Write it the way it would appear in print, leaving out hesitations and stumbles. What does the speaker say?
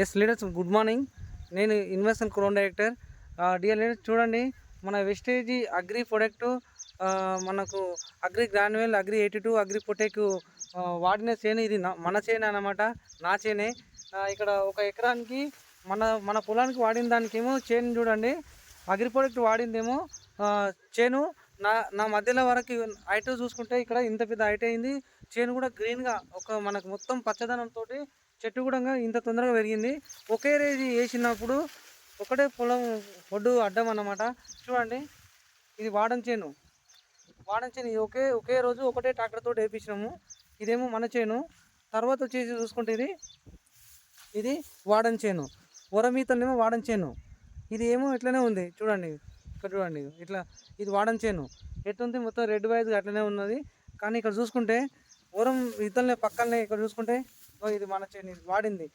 Yes leaders, good morning. నేను investment క్రోన్ director. Dear leaders, చూడండి, మన వెస్టేజీ అగ్రి ప్రొడక్టు, మనకు అగ్రి గ్రాన్యువల్, అగ్రి 82, అగ్రి పొటెక్ వాడిన చేను ఇది. మన చేను అనమాట, నా చేనే. ఇక్కడ ఒక ఎకరానికి మన మన పొలానికి వాడిన దానికేమో చేను చూడండి, అగ్రి ప్రొడక్ట్ వాడిందేమో చేను నా మధ్యలో వరకు హైట్ చూసుకుంటే ఇక్కడ ఇంత పెద్ద హైట్ అయింది. చేను కూడా గ్రీన్గా మనకు మొత్తం పచ్చదనంతో చెట్టు కూడా ఇంత తొందరగా పెరిగింది. ఒకే రేజు వేసినప్పుడు ఒకటే పొలం ఒడ్డు అడ్డం అన్నమాట. చూడండి, ఇది వాడని చేను. ఇది ఒకే రోజు ఒకటే ట్రాక్టర్తో వేయించినాము. ఇదేమో మన చేను. తర్వాత వచ్చేసి చూసుకుంటే ఇది వాడని చేను. ఉరమీతనేమో వాడని చేను. ఇది ఏమో ఇట్లనే ఉంది చూడండి. ఇక్కడ చూడండి, ఇట్లా ఇది వాడని చేను ఎట్లుంది, మొత్తం రెడ్ వైజ్గా అట్లనే ఉన్నది. కానీ ఇక్కడ చూసుకుంటే ఉరం ఇతలనే పక్కనే ఇక్కడ చూసుకుంటే ఇది మన చేను, ఇది వాడింది.